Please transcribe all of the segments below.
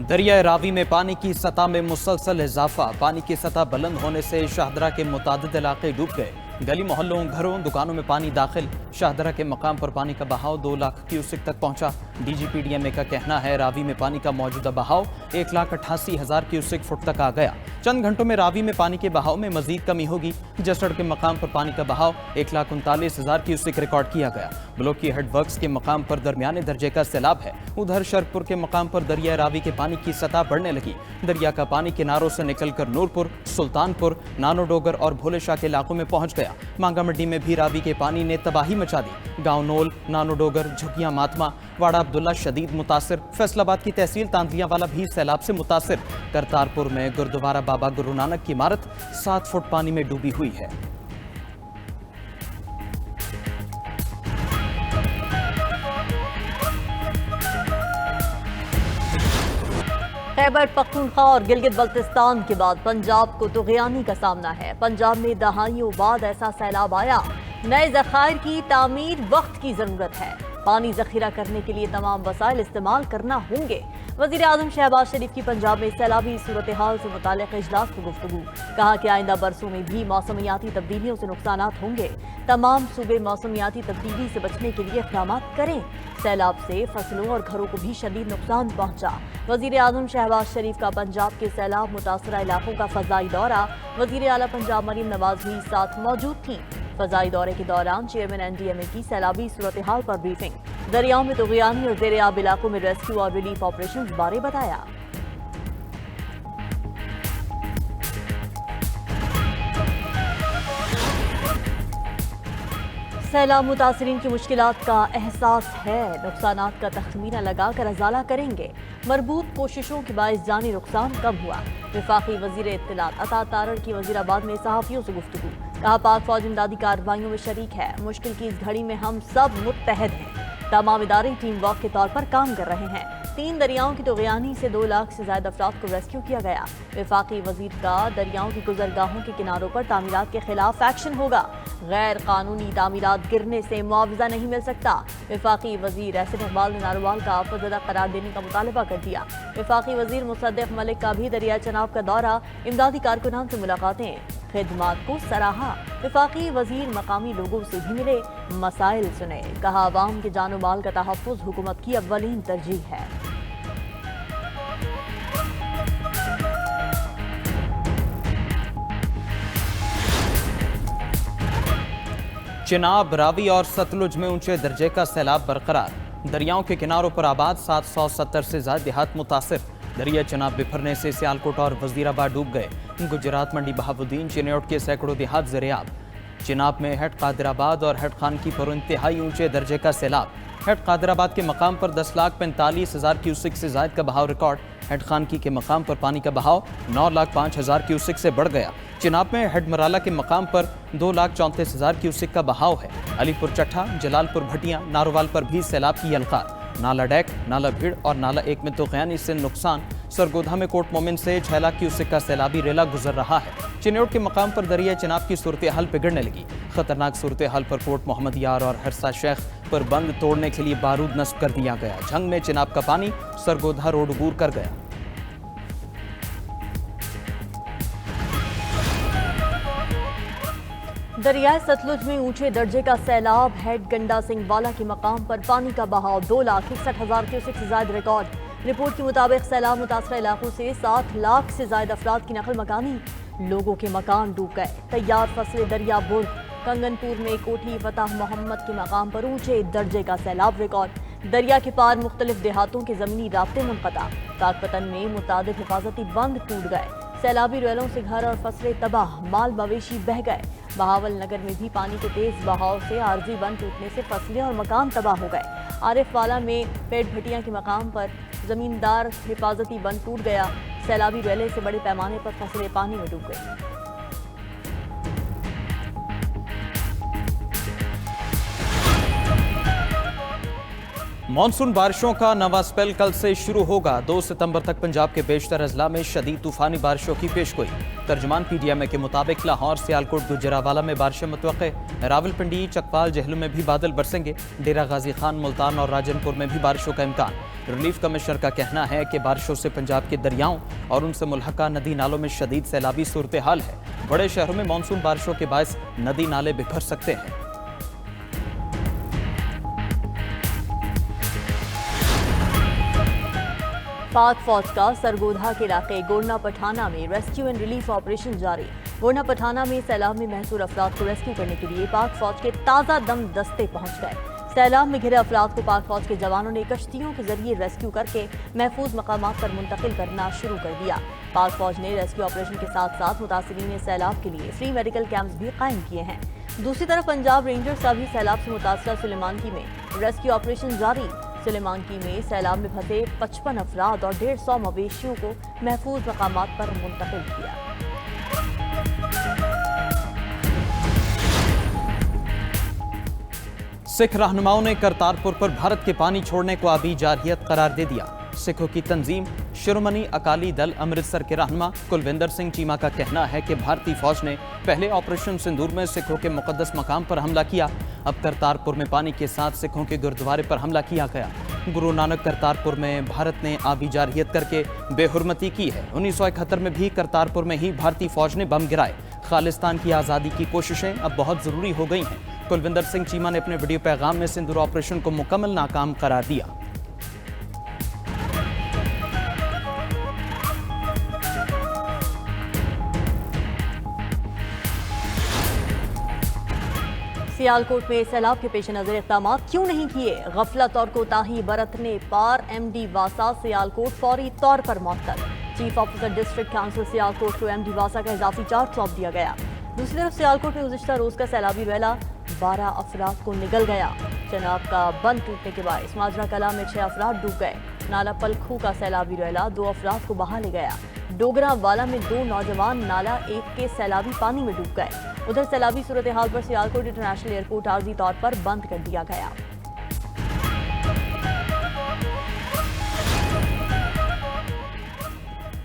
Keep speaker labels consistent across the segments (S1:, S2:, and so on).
S1: दरिया रावी में पानी की सतह में मुसलसल इजाफा। पानी की सतह बुलंद होने से शाहदरा के मुतादिद इलाके डूब गए। गली मोहल्लों, घरों, दुकानों में पानी दाखिल। शाहदरा के मकाम पर पानी का बहाव 2 लाख क्यूसेक तक पहुंचा। DGPDMA का कहना है रावी में पानी का मौजूदा बहाव 1,88,000 क्यूसेक फुट तक आ गया। चंद घंटों में रावी में पानी के बहाव में मजीद कमी होगी। जसड़ के मकाम पर पानी का बहाव 1,39,000 क्यूसेक रिकॉर्ड किया गया। ब्लॉक की हेड वर्क्स के मकाम पर दरमियाने दर्जे का सैलाब है। उधर शरपुर के मकाम पर दरिया रावी के पानी की सतह बढ़ने लगी। दरिया का पानी किनारों से निकलकर नूरपुर, सुल्तानपुर, नानो डोगर और भोले शाह के इलाकों में पहुंच गया। मांगा मंडी में भी रावी के पानी ने तबाही मचा दी। गांव नोल, नानो डोगर, झुकिया मातमा, वाड़ा अब्दुल्ला शदीद मुतासिर। फैसलाबाद की तहसील तांदलियावाला भी सैलाब से मुतासिर। करतारपुर में गुरुद्वारा बाबा गुरु नानक की इमारत 7 फुट पानी में डूबी हुई है।
S2: खैबर पख्तूनख्वा और गिलगित बल्तिस्तान के बाद पंजाब को तुग़यानी का सामना है। पंजाब में दहाइयों बाद ऐसा सैलाब आया। नए ज़खायर की तामीर वक्त की ज़रूरत है। पानी ज़ख़ीरा करने के लिए तमाम वसाइल इस्तेमाल करना होंगे। वज़ीर आज़म शहबाज शरीफ की पंजाब में सैलाबी सूरत हाल से मुताल्लिक़ इजलास में गुफ्तगू। कहा कि आइंदा बरसों में भी मौसमियाती तब्दीलियों से नुकसानात होंगे। तमाम सूबे मौसमियाती तब्दीली से बचने के लिए इक़दाम करें। सैलाब से फसलों और घरों को भी शदीद नुकसान पहुंचा। वज़ीर आज़म शहबाज शरीफ का पंजाब के सैलाब मुतासरा इलाकों का फ़ज़ाई दौरा। वज़ीर आला पंजाब मरीम नवाज भी साथ मौजूद थी। फ़ज़ाई दौरे के दौरान चेयरमैन NDMA की सैलाबी सूरत हाल पर ब्रीफिंग। दरियाओं में तुग़यानी और ज़ेर आब इलाकों में रेस्क्यू और रिलीफ ऑपरेशन बारे बताया। सैलाब मुतासरीन की मुश्किलात का एहसास है। नुकसानात का तखमीना लगाकर अजाला करेंगे। मरबूत कोशिशों के बाइस जानी नुकसान कम हुआ। वफाकी वज़ीर इत्तलात अता तारड़ की वज़ीराबाद में सहाफ़ियों से गुफ्तगू। कहा पाक फौज इमदादी कार्रवाइयों में शरीक है। मुश्किल की इस घड़ी में हम सब मुत्तहद हैं। तमाम इदारे टीम वर्क के तौर पर काम कर रहे हैं। 3 दरियाओं की तुग़यानी से 2 लाख से ज्यादा अफराद को रेस्क्यू किया गया। वफाकी वजीर का दरियाओं की गुजरगाहों के किनारों पर तामीरात के खिलाफ एक्शन होगा। गैर कानूनी तामीरात गिरने से मुआवजा नहीं मिल सकता। वफाकी वजीर एहसन इकबाल ने नारोवाल का आफतज़दा करार देने का मुतालबा कर दिया। वफाकी वजीर मुसद्दिक मलिक का भी दरिया चनाब का दौरा। इमदादी कारकुनान से मुलाकातें, खिदमात को सराहा। वफाकी वजीर मकामी लोगों से भी मिले, मसाइल सुने। कहा आवाम के जानो माल का तहफ़्फ़ुज़ हुकूमत की अव्वलीन तरजीह है।
S1: चिनाब, रावी और सतलुज में ऊंचे दर्जे का सैलाब बरकरार। दरियाओं के किनारों पर आबाद 770 से ज्यादा देहात मुतासिर। दरिया चिनाब बिफरने से सियालकोट और वजीराबाद डूब गए। गुजरात मंडी बहाबुद्दीन चिन्योट के सैकड़ों देहात ज़रियाब। चिनाब में हेड कादिराबाद और हेड खानकी पर इंतहाई ऊंचे दर्जे का सैलाब। हेड कादिराबाद के मकाम पर 10,45,000 क्यूसेक से ज्यादा का बहाव रिकॉर्ड। हेड खानकी के मकाम पर पानी का बहाव 9,05,000 क्यूसेक से बढ़ गया। चिनाब में हेड मराला के मकाम पर 2,34,000 क्यूसेक का बहाव है। अलीपुर चट्ठा, जलालपुर भटिया, नारोवाल पर भी सैलाब की यलकार। नाला डैक, नाला भीड़ और नाला 1 में तुग़यानी से नुकसान। सरगोधा में कोट मोमिन से 6 लाख क्यूसेक का सैलाबी रेला गुजर रहा है। चिन्योट के मकाम पर दरिया चिनाब की सूरत हाल बिगड़ने लगी। खतरनाक सूरत हाल पर कोट मोहम्मद यार और हरसा शेख पर बंद तोड़ने के लिए बारूद नस्ब कर दिया गया। जंग में चिनाब का पानी सरगोधा रोड अबूर कर गया।
S2: दरियाए सतलुज में ऊंचे दर्जे का सैलाब। हेड गंडा सिंह वाला के मकाम पर पानी का बहाव 2,61,000 क्यूसेक से ज्यादा रिकॉर्ड। रिपोर्ट के मुताबिक सैलाब मुतासरा इलाकों से 7 लाख से ज्यादा अफराद की नकल मकानी। लोगों के मकान डूब गए। तैयार फसलें दरिया बुर्ग। कंगनपुर में कोठी फताह मोहम्मद के मकाम पर ऊंचे दर्जे का सैलाब रिकॉर्ड। दरिया के पार मुख्तलिफ देहातों के जमीनी राब्ते मुनक़ता। पाकपतन में मुतादिद हिफाजती बंद टूट गए। सैलाबी रेलों से घर और फसलें तबाह, माल मवेशी बह गए। बहावल नगर में भी पानी के तेज बहाव से आरजी बंद टूटने से फसलें और मकान तबाह हो गए। आरिफ वाला में पेट भटिया के मकाम पर जमींदार हिफाजती बंद टूट गया। सैलाबी रेले से बड़े पैमाने पर फसलें पानी में डूब गई।
S1: मॉनसून बारिशों का नवा स्पेल कल से शुरू होगा। 2 सितंबर तक पंजाब के बेशतर अजला में शदीद तूफानी बारिशों की पेशगोई। तर्जमान PTMA के मुताबिक लाहौर, सियालकोट, गुजरावाला में बारिशें मुतवक्के। रावलपिंडी, चकपाल, जहलम में भी बादल बरसेंगे। डेरा गाजी खान, मुल्तान और राजनपुर में भी बारिशों का इम्कान। रिलीफ कमिश्नर का कहना है कि बारिशों से पंजाब के दरियाओं और उनसे मुल्हका नदी नालों में शदीद सैलाबी सूरत हाल है। बड़े शहरों में मॉनसून बारिशों के बायस नदी नाले बिखर सकते हैं।
S2: पाक फौज का सरगोधा के इलाके गोरना पठाना में रेस्क्यू एंड रिलीफ ऑपरेशन जारी। गोरना पठाना में सैलाब में महसूर अफराद को रेस्क्यू करने के लिए पाक फौज के ताज़ा दम दस्ते पहुंच गए। सैलाब में घिरे अफराद को पाक फौज के जवानों ने कश्तियों के जरिए रेस्क्यू करके महफूज मकामात पर मुंतकिल करना शुरू कर दिया। पाक फौज ने रेस्क्यू ऑपरेशन के साथ साथ मुतासिरीन सैलाब के लिए फ्री मेडिकल कैंप्स भी कायम किए हैं। दूसरी तरफ पंजाब रेंजर्स का भी सैलाब से मुतासरा सुलेमानकी में रेस्क्यू ऑपरेशन जारी। सुलेमानकी में सैलाब में फंसे 55 अफराद और 150 मवेशियों को महफूज मकामात पर मुंतकिल किया।
S1: सिख रहनुमाओं ने करतारपुर पर भारत के पानी छोड़ने को आबी जारहियत करार दे दिया। सिखों की तंजीम शिरोमणि अकाली दल अमृतसर के रहनुमा कुलविंदर सिंह चीमा का कहना है कि भारतीय फौज ने पहले ऑपरेशन सिंदूर में सिखों के मुकद्दस मकाम पर हमला किया। अब करतारपुर में पानी के साथ सिखों के गुरुद्वारे पर हमला किया गया। गुरु नानक करतारपुर में भारत ने आबी जारहियत करके बेहुरमती की है। 1971 में भी करतारपुर में ही भारतीय फौज ने बम गिराए। खालिस्तान की आज़ादी की कोशिशें अब बहुत ज़रूरी हो गई हैं। कुलविंदर सिंह चीमा ने अपने वीडियो पैगाम में सिंदूर ऑपरेशन को मुकम्मल नाकाम करार दिया।
S2: सियालकोट में सैलाब के पेश नजर इक़दाम क्यों नहीं किए? गफलत और कोताही बरतने पर MD वासा सियालकोट फौरी तौर पर मुअत्तल। Chief officer district council Sialkot को MD वासा का इजाफी चार्ज सौंप दिया गया। दूसरी तरफ सियालकोट में गुज़िश्ता रोज का सैलाबी रैला 12 अफराद को निगल गया। चनाब का बंद टूटने के बाद माजरा कला में 6 अफराद डूब गए। नाला पलखू का सैलाबी रैला 2 अफराद को बहा ले गया। डोगरा वाला में 2 नौजवान नाला 1 के सैलाबी पानी में डूब गए। उधर सैलाबी सूरत हाल पर सियालकोट इंटरनेशनल एयरपोर्ट आर्जी तौर पर बंद कर दिया गया।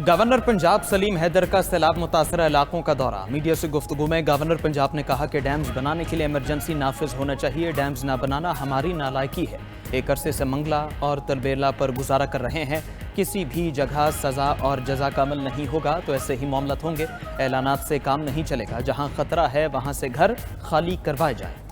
S1: गवर्नर पंजाब सलीम हैदर का सैलाब मुतासरा इलाकों का दौरा। मीडिया से गुफ्तगू में गवर्नर पंजाब ने कहा कि डैम्स बनाने के लिए इमरजेंसी नाफिज होना चाहिए। डैम्स ना बनाना हमारी नालायकी है। एक अरसे से मंगला और तलबेला पर गुजारा कर रहे हैं। किसी भी जगह सजा और जजा का अमल नहीं होगा तो ऐसे ही मामलात होंगे। ऐलानात से काम नहीं चलेगा। जहां खतरा है वहां से घर खाली करवाए जाए।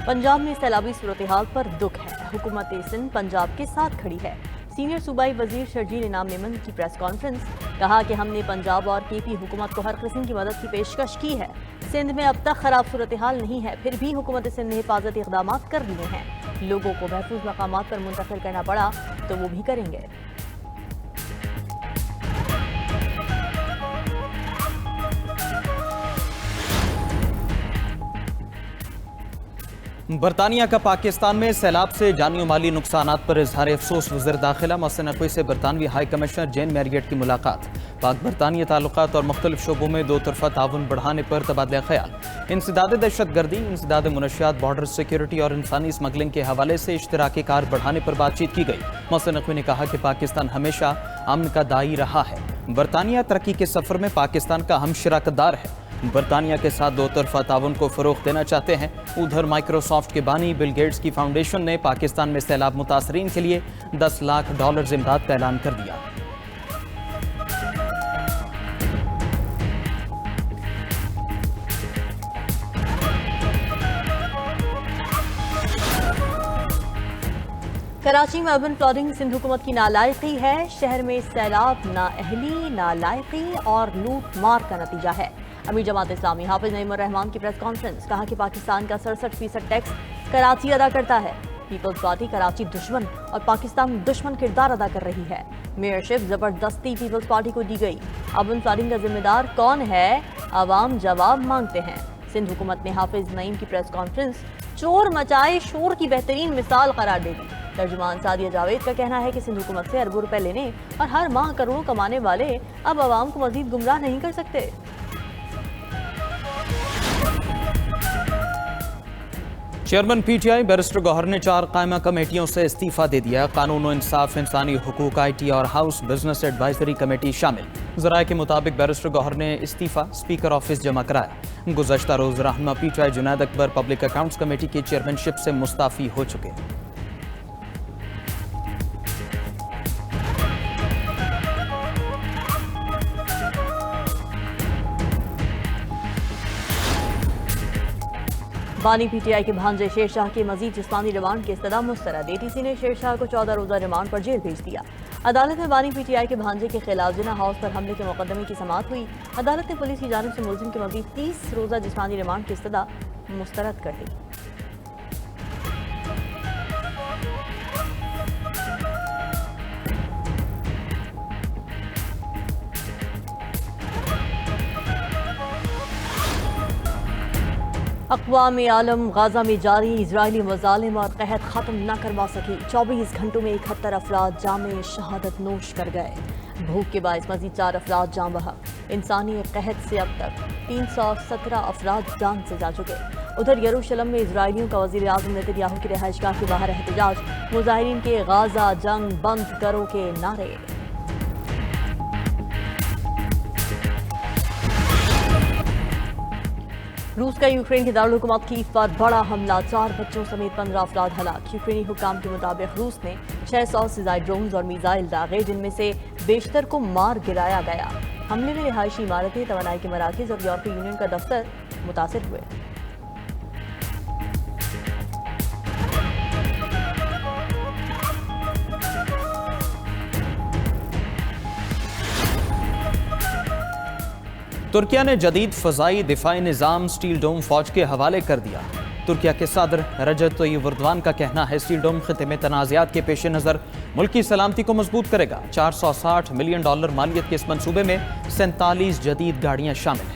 S2: पंजाब में सैलाबी सूरत हाल पर दुख है। हुकूमत सिंध पंजाब के साथ खड़ी है। सीनियर सूबाई वजीर शर्जील इनाम मेमन की प्रेस कॉन्फ्रेंस, कहा कि हमने पंजाब और KP हुकूमत को हर किस्म की मदद की पेशकश की है। सिंध में अब तक खराब सूरत हाल नहीं है, फिर भी हुकूमत सिंध ने हिफाजती इक़दाम कर लिए हैं। लोगों को महफूज मकामात पर मुंतकिल करना पड़ा तो वो भी करेंगे।
S1: बरतानिया का पाकिस्तान में सैलाब से जानी और माली नुकसानात पर इजहार अफसोस। वज़ीर दाखिला मोहसिन नकवी से बरतानवी हाई कमिश्नर जेन मैरियट की मुलाकात। पाक बरतानिया ताल्लुकात और मुख्तलिफ शोबों में 2 तरफ़ा ताउन बढ़ाने पर तबादला ख्याल। इंसदाद दहशत गर्दी, इंसदाद मुनशियात, बॉर्डर सिक्योरिटी और इंसानी स्मगलिंग के हवाले से इश्तराकी कार बढ़ाने पर बातचीत की गई। मोहसिन नकवी ने कहा कि पाकिस्तान हमेशा अमन का दाई रहा है। बरतानिया तरक्की के सफ़र में पाकिस्तान का हम शराकतदार है। बरतानिया के साथ 2 तरफ़ा ताउन को फ़रोग़ देना चाहते हैं। उधर माइक्रोसॉफ्ट के बानी बिल गेट्स की फाउंडेशन ने पाकिस्तान में सैलाब मुतासरीन के लिए $10 लाख इमदाद का ऐलान कर दिया।
S2: कराची में अर्बन फ्लडिंग सिंध हुकूमत की नालायकी है। शहर में सैलाब नाअहली, नालायकी और लूट मार का नतीजा है। अमीर जमात इस्लामी हाफिज नईम उर रहमान की प्रेस कॉन्फ्रेंस, कहा कि पाकिस्तान का 67% टैक्स कराची अदा करता है। पीपल्स पार्टी कराची दुश्मन और पाकिस्तान दुश्मन किरदार अदा कर रही है। मेयरशिप जबरदस्ती पीपल्स पार्टी को दी गई। अर्बन फ्लडिंग का जिम्मेदार कौन है? आवाम जवाब मांगते हैं। सिंध हुकूमत ने हाफिज नईम की प्रेस कॉन्फ्रेंस चोर मचाए शोर की बेहतरीन मिसाल करार दे दी। ترجمان سعدیہ جاوید کا کہنا ہے کہ سندھ حکومت سے اربوں روپے لینے اور ہر ماہ کروڑوں کمانے والے اب عوام کو مزید گمراہ نہیں کر سکتے۔
S1: Chairman P T I barrister Gohar نے 4 قائمہ کمیٹیوں سے استعفیٰ دے دیا۔ قانون و انصاف، انسانی حقوق، آئی ٹی اور ہاؤس بزنس ایڈوائزری کمیٹی شامل۔ ذرائع کے مطابق بیرسٹر گوہر نے استعفیٰ اسپیکر آفس جمع کرایا۔ گزشتہ روز رہنما پی ٹی آئی جنید اکبر پبلک اکاؤنٹس کمیٹی کی چیئرمین شپ سے مستعفی ہو چکے۔
S2: بانی پی ٹی آئی کے بھانجے شیر شاہ کے مزید جسمانی ریمانڈ کی استدعا مسترد۔ اے ٹی سی نے شیر شاہ کو 14 روزہ ریمانڈ پر جیل بھیج دیا۔ عدالت میں بانی پی ٹی آئی کے بھانجے کے خلاف جناح ہاؤس پر حملے کے مقدمے کی سماعت ہوئی۔ عدالت نے پولیس کی جانب سے ملزم کے مزید 30 روزہ جسمانی ریمانڈ کی استدعا مسترد کر دی۔ اقوام عالم غزہ میں جاری اسرائیلی مظالم اور قحط ختم نہ کروا سکی۔ 24 گھنٹوں میں 71 افراد جام شہادت نوش کر گئے۔ بھوک کے باعث مزید 4 افراد جاں بحق۔ انسانی قحط سے اب تک 317 افراد جان سے جا چکے۔ ادھر یروشلم میں اسرائیلیوں کا وزیر اعظم نتن یاہو کی رہائش گاہ کے باہر احتجاج۔ مظاہرین کے غزہ جنگ بند کرو کے نعرے۔ روس کا یوکرین کے دارالحکومت کیف پر بڑا حملہ، 4 بچوں سمیت 15 افراد ہلاک۔ یوکرینی حکام کے مطابق روس نے 600 سے زائد ڈرونز اور میزائل داغے، جن میں سے بیشتر کو مار گرایا گیا۔ حملے میں رہائشی عمارتیں، توانائی کے مراکز اور یورپی یونین کا دفتر متاثر ہوئے۔
S1: ترکیہ نے جدید فضائی دفاعی نظام اسٹیل ڈوم فوج کے حوالے کر دیا۔ ترکیہ کے صدر رجب طیب اردوان کا کہنا ہے اسٹیل ڈوم خطے میں تنازعات کے پیش نظر ملکی سلامتی کو مضبوط کرے گا۔ $460 ملین مالیت کے اس منصوبے میں 47 جدید گاڑیاں شامل ہیں۔